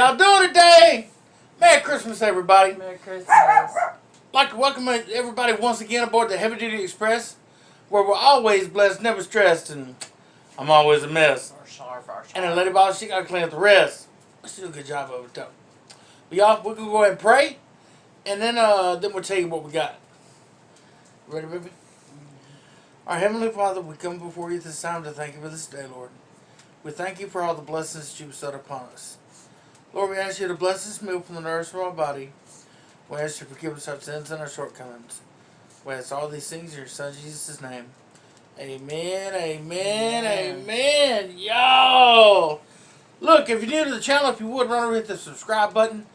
y'all doing today? Merry Christmas, everybody. Merry Christmas. I'd like to welcome everybody once again aboard the Heavy Duty Express, where we're always blessed, never stressed, and I'm always a mess. And then Lady Boss, she got to clean up the rest. Let's do a good job of it, though. But y'all, we're going to go ahead and pray, and then we'll tell you what we got. Ready, baby? Our Heavenly Father, we come before you this time to thank you for this day, Lord. We thank you for all the blessings that you bestowed upon us. Lord, we ask you to bless this meal from the nourishment of our body. We ask you to forgive us our sins and our shortcomings. We ask all these things in your Son Jesus' name. Amen, amen, amen. Yo! Look, if you're new to the channel, if you would, run over hit the subscribe button.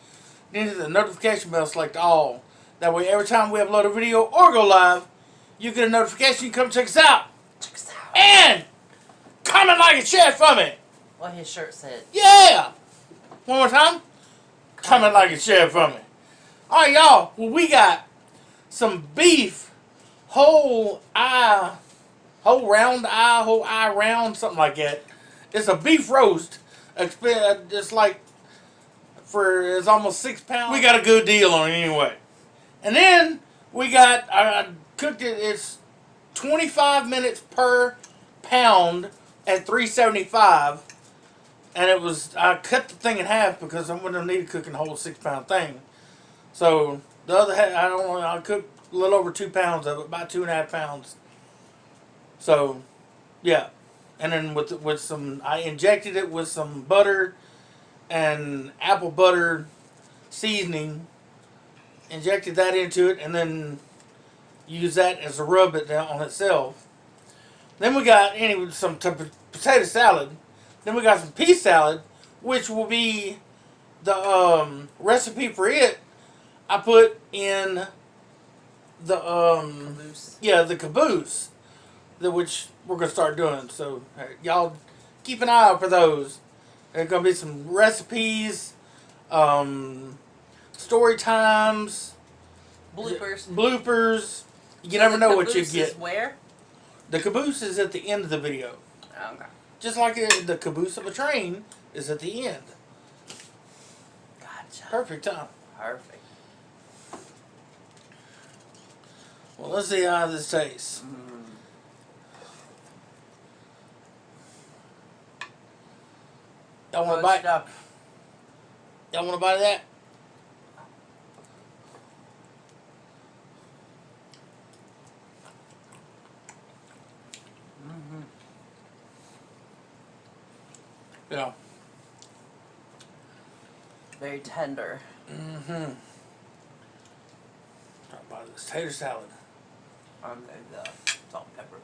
Then hit the notification bell, select all. That way, every time we upload a video or go live, you get a notification. You come check us out. Check us out. And comment, like, and share for me. What his shirt said. Yeah! One more time. Comment, like, and share for me. All right, y'all. Well, we got some beef, whole eye round, something like that. It's a beef roast. It's like it's almost 6 pounds. We got a good deal on it anyway. And then we got I cooked it. It's 25 minutes per pound at $3.75. And it was, I cut the thing in half because I wouldn't need to cook a whole 6 pound thing. So the other half, I cooked a little over 2 pounds of it, about 2.5 pounds. So, yeah. And then with some, I injected it with some butter and apple butter seasoning. Injected that into it and then used that as a rub it down on itself. Then we got some potato salad. Then we got some pea salad, which will be the recipe for it. I put in the Caboose. Yeah, the caboose, which we're gonna start doing. So y'all keep an eye out for those. There's gonna be some recipes, story times, bloopers. You never know what you get. Where? The caboose is at the end of the video. Okay. Just like the caboose of a train is at the end. Gotcha. Perfect time. Perfect. Well, let's see how this tastes. Y'all want to bite? Y'all want to bite of that? Yeah. Very tender. Talk about this tater salad. The salt and pepper.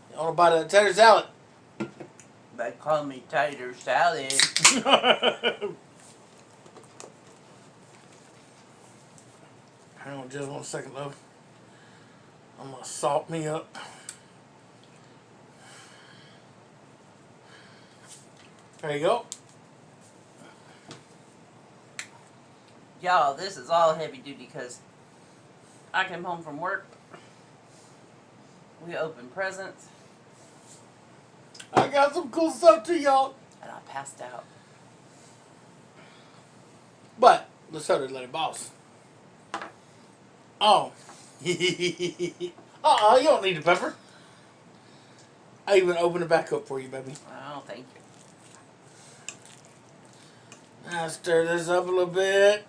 You want to bite of that tater salad? They call me tater salad. Hang on just 1 second, love. I'm going to salt me up. There you go. Y'all, this is all heavy duty because I came home from work. We opened presents. I got some cool stuff too, y'all. And I passed out. But let's start it, Lady Boss. Oh. You don't need the pepper. I even opened it back up for you, baby. Oh, thank you. Now stir this up a little bit.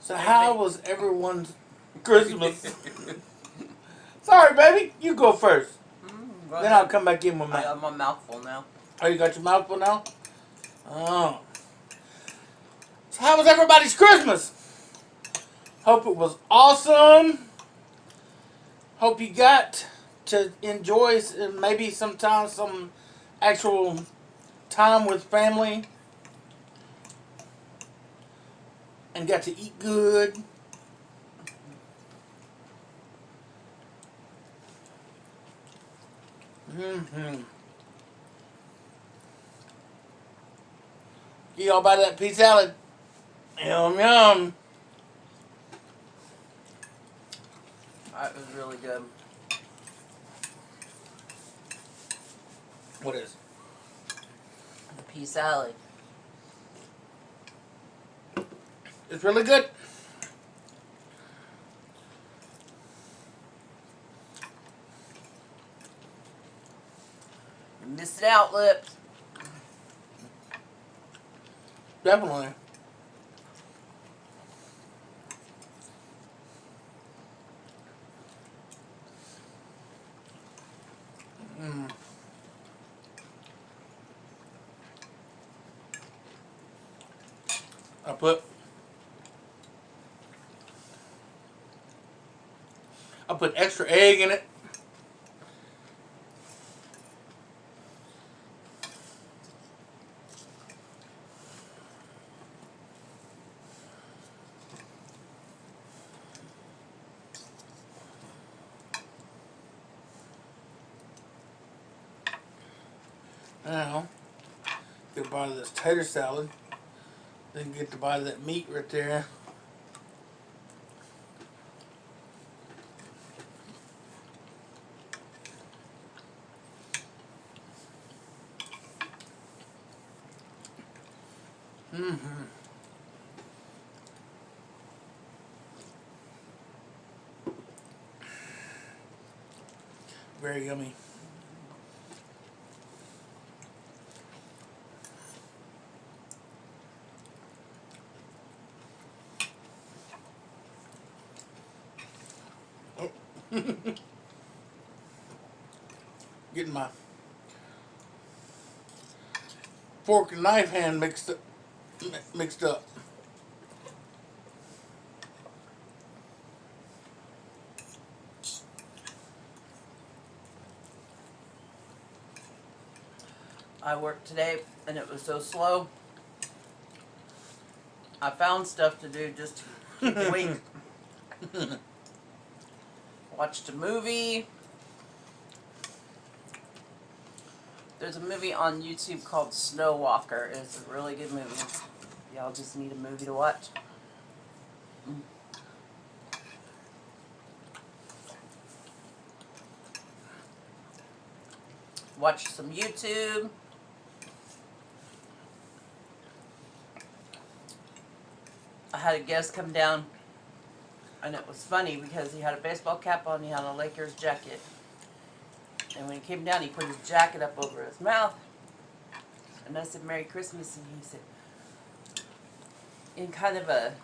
So how was everyone's Christmas? Sorry, baby. You go first. Then I'll come back in with I got my mouth full now. Oh, you got your mouth full now? Oh. So how was everybody's Christmas? Hope it was awesome. Hope you got to enjoy maybe sometimes some actual time with family. And got to eat good. Get y'all by that pea salad. Yum yum. That was really good. What is? The pea salad. It's really good. You missed it out, Lips. Definitely. Mm. I put extra egg in it. Now, get a bite of this tater salad. Then get the bite of that meat right there. Mm-hmm. Very yummy. Oh. Getting my fork and knife hand mixed up. I worked today and it was so slow. I found stuff to do just to keep awake. Watched a movie. There's a movie on YouTube called Snow Walker. It's a really good movie. Y'all just need a movie to watch. Watch some YouTube. I had a guest come down, and it was funny because he had a baseball cap on, he had a Lakers jacket. And when he came down, he put his jacket up over his mouth. And I said, Merry Christmas. And he said, in kind of a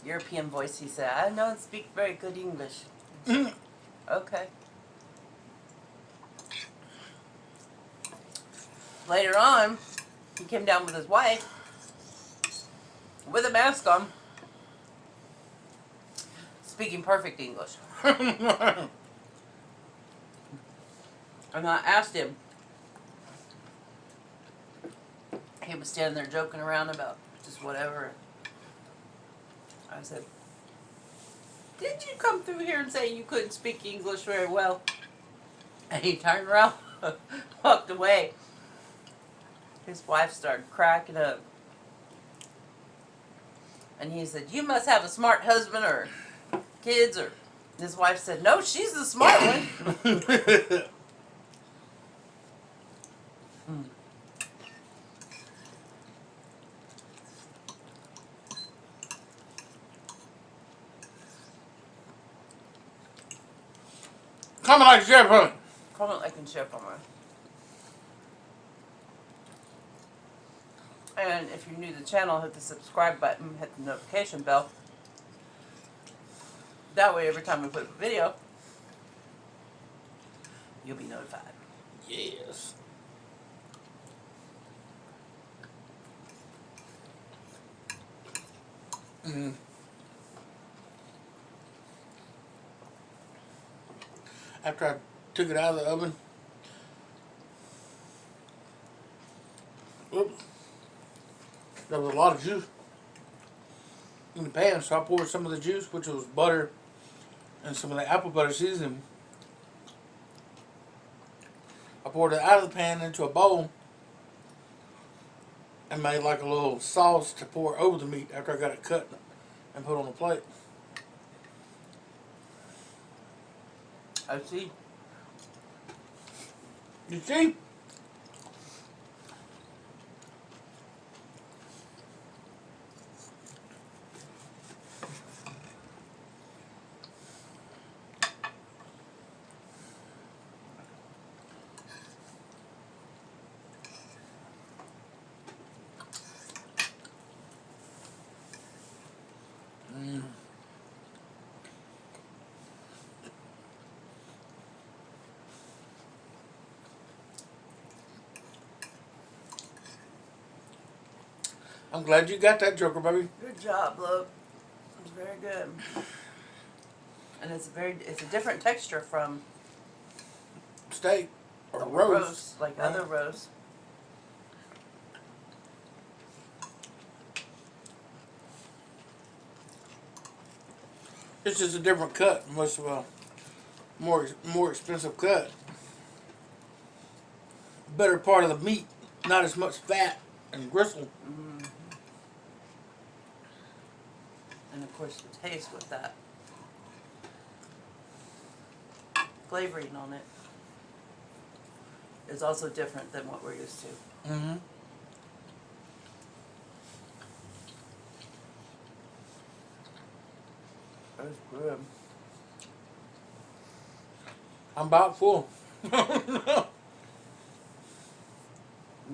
European voice, he said, I don't speak very good English. Okay. Later on, he came down with his wife with a mask on, speaking perfect English. And I asked him, he was standing there joking around about just whatever. I said, did you come through here and say you couldn't speak English very well? And he turned around, walked away. His wife started cracking up. And he said, you must have a smart husband or kids. Or his wife said, no, she's the smart one. Comment, like, share, for me. Comment, like, and share for me. And if you're new to the channel, hit the subscribe button, hit the notification bell. That way, every time we put up a video, you'll be notified. Yes. Mm. After I took it out of the oven, oops, there was a lot of juice in the pan, so I poured some of the juice, which was butter and some of the apple butter seasoning. I poured it out of the pan into a bowl, and made like a little sauce to pour over the meat after I got it cut and put on the plate. I see. You see? I'm glad you got that, Joker, baby. Good job, look. It's very good. And it's a different texture from Steak or the roast. like right? other roasts. It's just a different cut, much of a more expensive cut. Better part of the meat, not as much fat and gristle. Mm. And of course the taste with that flavoring on it is also different than what we're used to. Mm-hmm. That's good. I'm about full. You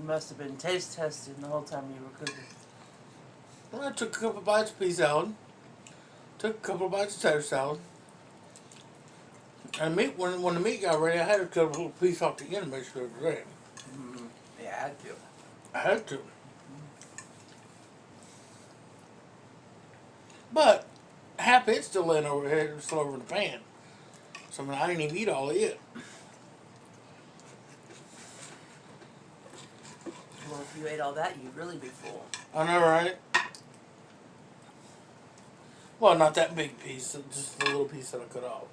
must have been taste testing the whole time you were cooking. Well, I took a couple bites of pea salad. Took a couple of bites of tater salad. And meat, when the meat got ready, I had to cut a little piece off the end to make sure it was ready. Mm. Yeah, I had to. I had to. But half it's still laying over here, still over in the pan. So I mean, I didn't even eat all of it. Well, if you ate all that, you'd really be full. I know, right? Well, not that big piece, just the little piece that I cut off.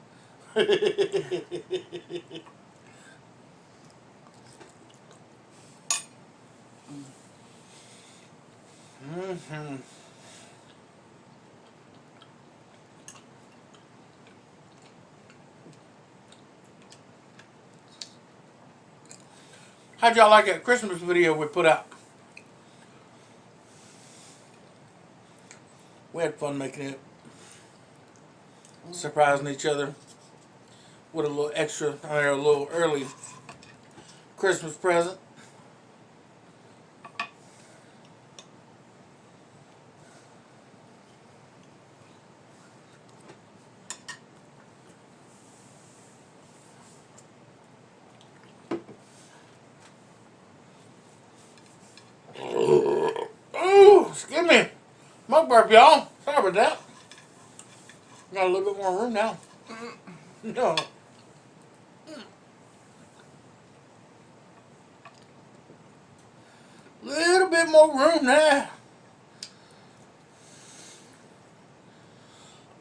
Mm-hmm. How'd y'all like that Christmas video we put out? We had fun making it. Surprising each other with a little extra, or a little early Christmas present. Ooh, excuse me. Smoke burp, y'all. Sorry about that. Got a little bit more room now. No. Little bit more room now.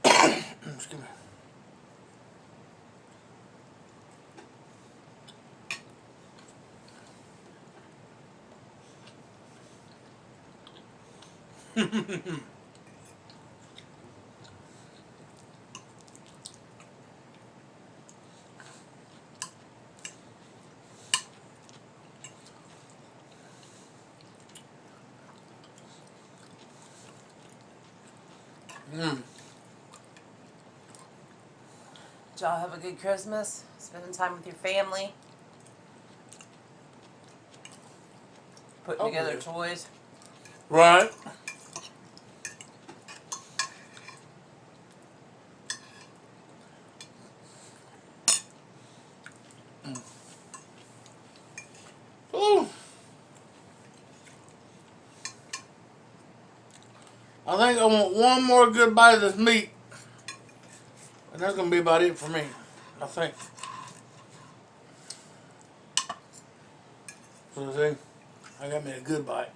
Excuse me. Did y'all have a good Christmas? Spending time with your family? Putting together yeah. toys? Right. Ooh. I think I want one more good bite of this meat. And that's going to be about it for me. I think. So see, I got me a good bite.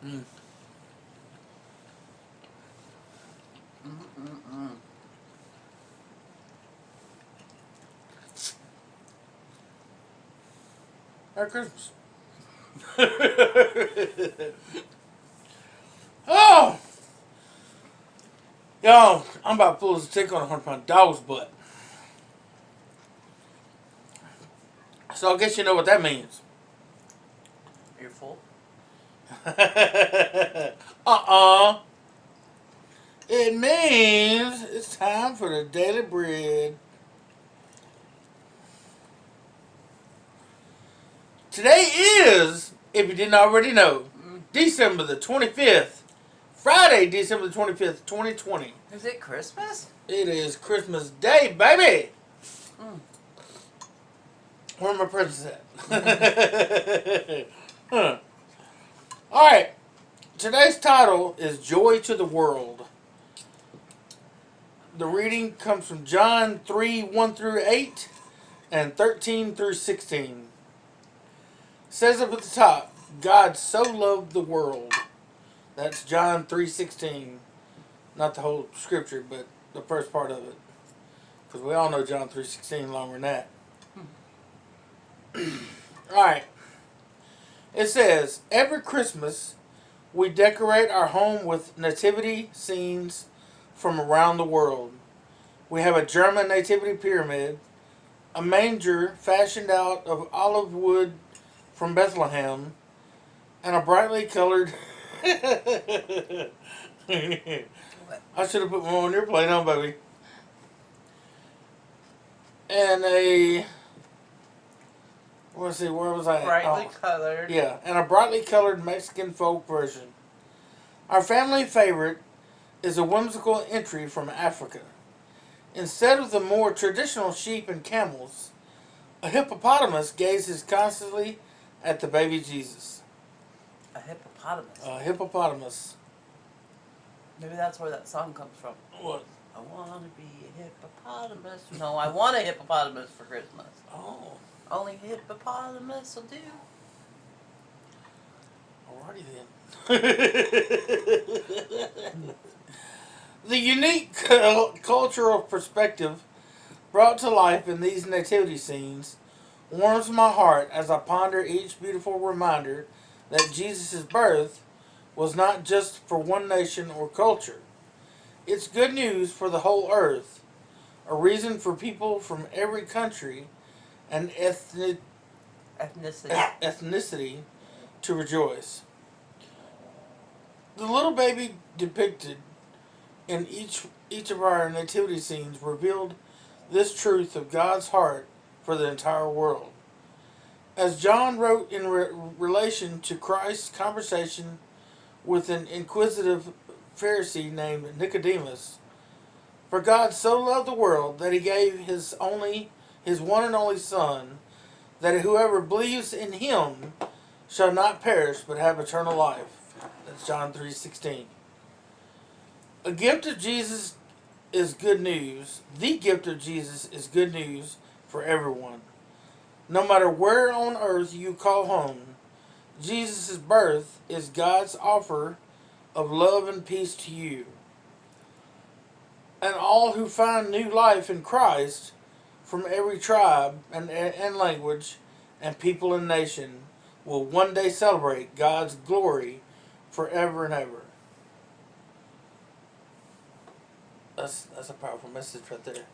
Mm. Merry Christmas. Oh! Y'all, I'm about to pull this tick on a 100-pound dog's butt. So I guess you know what that means. You're full. It means it's time for the daily bread. Today is, if you didn't already know, December the 25th. Friday, December the 25th, 2020. Is it Christmas? It is Christmas Day, baby! Where are my presents at? Huh. Alright, today's title is Joy to the World. The reading comes from John 3, 1 through 8 and 13 through 16. It says up at the top, God so loved the world. That's John 3:16. Not the whole scripture, but the first part of it. Because we all know John 3:16 longer than that. Alright. It says, every Christmas we decorate our home with nativity scenes from around the world. We have a German nativity pyramid, a manger fashioned out of olive wood from Bethlehem, and a brightly colored... I should have put more on your plate, huh, baby? And a... Let's see, where was I at? Brightly colored. Yeah, and a brightly colored Mexican folk version. Our family favorite is a whimsical entry from Africa. Instead of the more traditional sheep and camels, a hippopotamus gazes constantly at the baby Jesus. A hippopotamus. A hippopotamus. Maybe that's where that song comes from. What? I want to be a hippopotamus. No, I want a hippopotamus for Christmas. Oh. Only hippopotamus will do. Alrighty then. The unique cultural perspective brought to life in these nativity scenes warms my heart as I ponder each beautiful reminder that Jesus' birth was not just for one nation or culture. It's good news for the whole earth, a reason for people from every country and ethnicity to rejoice. The little baby depicted in each of our nativity scenes revealed this truth of God's heart for the entire world. As John wrote in relation to Christ's conversation with an inquisitive Pharisee named Nicodemus, for God so loved the world that he gave his one and only Son, that whoever believes in him shall not perish but have eternal life. That's John 3:16. A gift of Jesus is good news. The gift of Jesus is good news for everyone. No matter where on earth you call home, Jesus' birth is God's offer of love and peace to you. And all who find new life in Christ from every tribe and language and people and nation will one day celebrate God's glory forever and ever. That's a powerful message right there.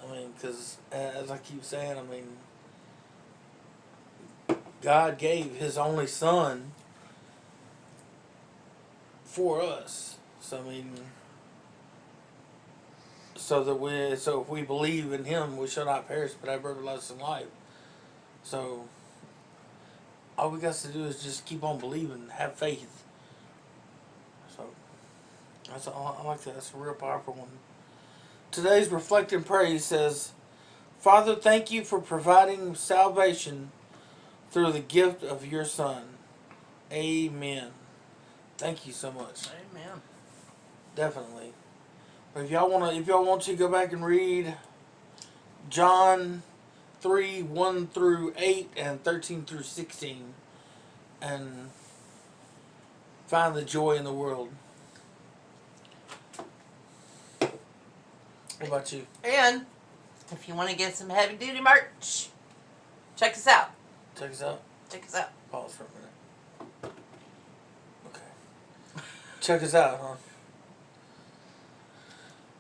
I mean, because as I keep saying, I mean, God gave his only Son for us. So I mean, so if we believe in him, we shall not perish but have everlasting life. So all we got to do is just keep on believing, have faith. So that's all, I like that. That's a real powerful one. Today's Reflect and Pray says, Father, thank you for providing salvation through the gift of your Son. Amen. Thank you so much. Amen. Definitely. But if y'all want to go back and read John 3, 1 through 8 and 13 through 16, and Find the joy in the world. What about you? And if you want to get some heavy duty merch, check us out. Check us out. Check us out. Pause for a minute. Okay. Check us out, huh?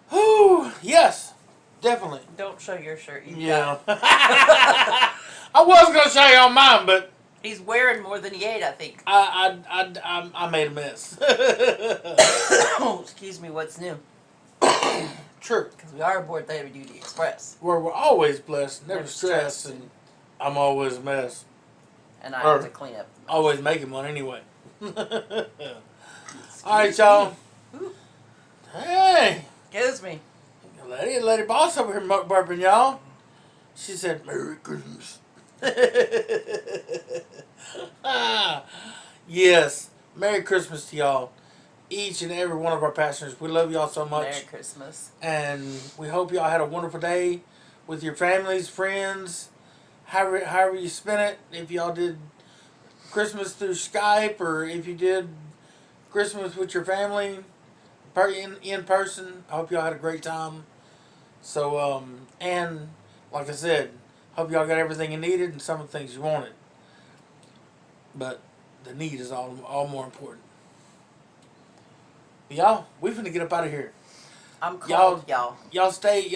Whew, yes, definitely. Don't show your shirt. Yeah. I was gonna show you on mine, but He's wearing more than he ate, I think. I made a mess. Oh, excuse me, what's new? True. Because we are aboard the Heavy Duty Express. Where we're always blessed, never Never stressed, stressed. and I'm always a mess. And I Or- have to clean up. Always making one anyway. Excuse Alright, y'all. me. Ooh, Hey, excuse me. lady boss over here burping, y'all. She said, Merry Christmas. Yes, Merry Christmas to y'all. Each and every one of our passengers. We love y'all so much. Merry Christmas. And we hope y'all had a wonderful day with your families, friends, however you spent it. If y'all did Christmas through Skype, or if you did Christmas with your family in person, I hope y'all had a great time. So, and like I said, hope y'all got everything you needed and some of the things you wanted. But the need is all more important. Y'all, we finna get up out of here. I'm cold, y'all. Y'all stay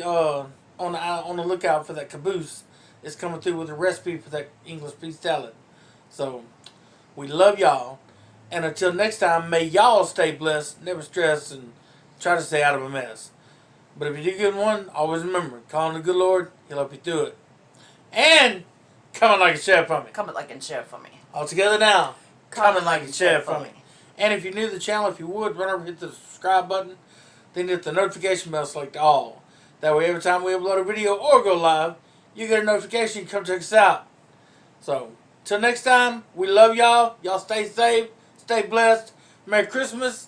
on the lookout for that caboose. It's coming through with a recipe for that English beef salad. So we love y'all, and until next time, may y'all stay blessed, never stress, and try to stay out of a mess. But if you do get one, always remember, call on the good Lord, He'll help you through it. And coming like a share for me. Comment, like, and share for me. All together now. Comment, like, and share for me. And if you're new to the channel, if you would, run over, hit the subscribe button, then hit the notification bell select all. That way every time we upload a video or go live, you get a notification, come check us out. So, till next time, we love y'all. Y'all stay safe, stay blessed. Merry Christmas,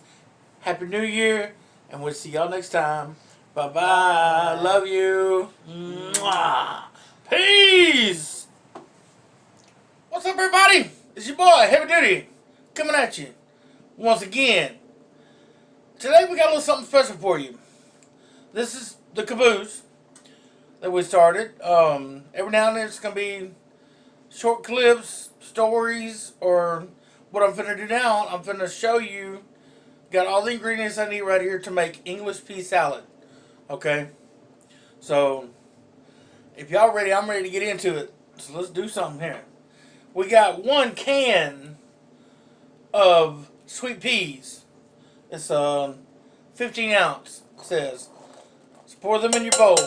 Happy New Year, and we'll see y'all next time. Bye-bye. Love you. Mwah. Peace. What's up, everybody? It's your boy, Heavy Duty, coming at you once again. Today we got a little something special for you. This is the caboose that we started. Every now and then it's going to be short clips, stories, or what I'm finna do now. I'm finna show you, got all the ingredients I need right here to make English pea salad. Okay? So, if y'all ready, I'm ready to get into it. So let's do something here. We got 1 can of sweet peas. It's 15 ounce, it says. So pour them in your bowl.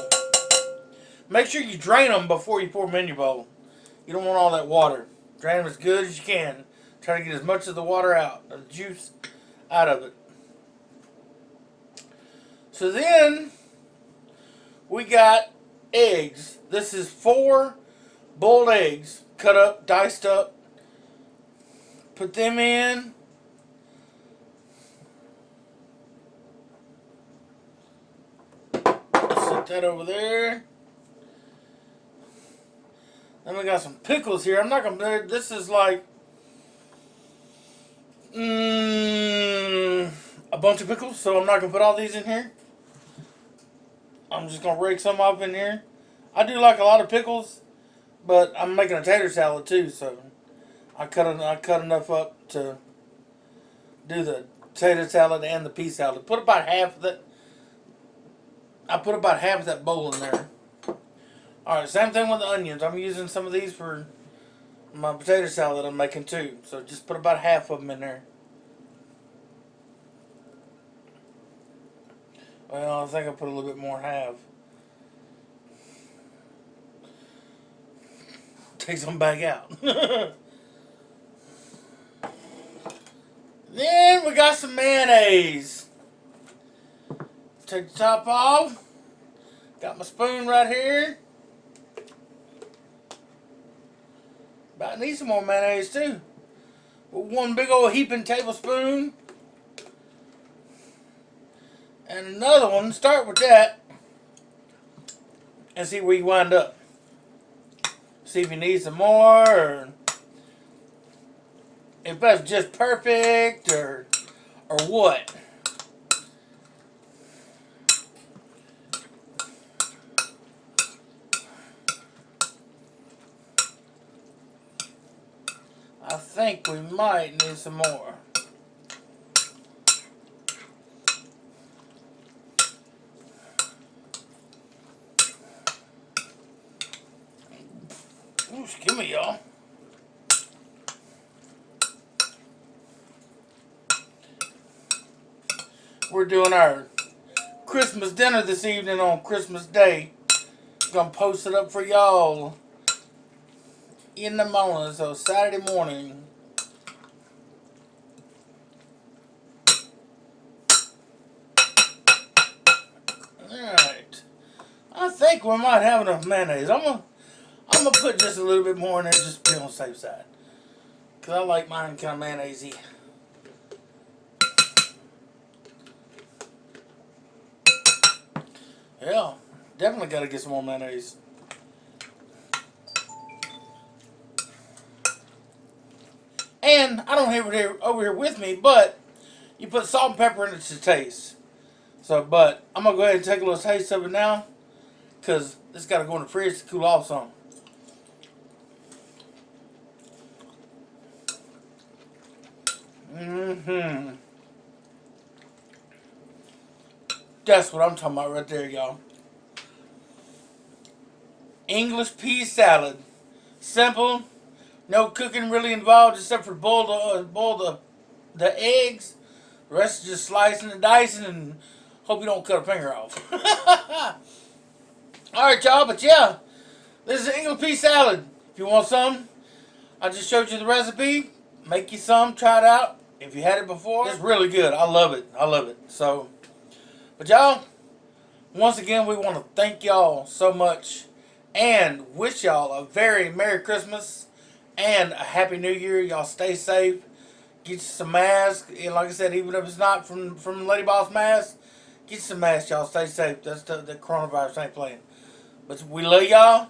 Make sure you drain them before you pour them in your bowl. You don't want all that water. Drain them as good as you can. Try to get as much of the water out, the juice out of it. So then, we got eggs. This is 4 boiled eggs, cut up, diced up. Put them in. Set that over there. Then we got some pickles here. I'm not gonna. This is like a bunch of pickles, so I'm not gonna put all these in here. I'm just gonna rake some up in here. I do like a lot of pickles, but I'm making a tater salad too, so I cut enough up to do the tater salad and the pea salad. Put about half of that. I put about half of that bowl in there. Alright, same thing with the onions. I'm using some of these for my potato salad I'm making too. So just put about half of them in there. Well, I think I put a little bit more than half. Take some back out. Then we got some mayonnaise. Take the top off. Got my spoon right here. About need some more mayonnaise too. With 1 big old heaping tablespoon. And another one. Start with that. And see where you wind up. See if you need some more. Or if that's just perfect or what. I think we might need some more. Ooh, excuse me, y'all. We're doing our Christmas dinner this evening on Christmas Day. Gonna post it up for y'all in the morning, so Saturday morning. Alright. I think we might have enough mayonnaise. I'm gonna put just a little bit more in there just to be on the safe side. Cause I like mine kind of mayonnaise-y. Yeah, definitely gotta get some more mayonnaise. And I don't have it over here with me, but you put salt and pepper in it to taste. So, but I'm gonna go ahead and take a little taste of it now, cause this gotta go in the fridge to cool off some. That's what I'm talking about right there, y'all. English pea salad. Simple. No cooking really involved except for boil the eggs. The rest is just slicing and dicing and hope you don't cut a finger off. Alright, y'all, but yeah. This is English pea salad. If you want some, I just showed you the recipe. Make you some, try it out. If you had it before, it's really good. I love it. I love it. So, but y'all, once again, we want to thank y'all so much and wish y'all a very Merry Christmas and a Happy New Year. Y'all stay safe. Get you some masks. And like I said, even if it's not from Lady Boss Mask, get you some masks. Y'all stay safe. That's the coronavirus ain't playing. But we love y'all.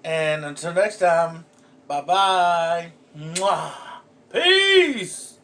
And until next time, bye-bye. Mwah. Peace.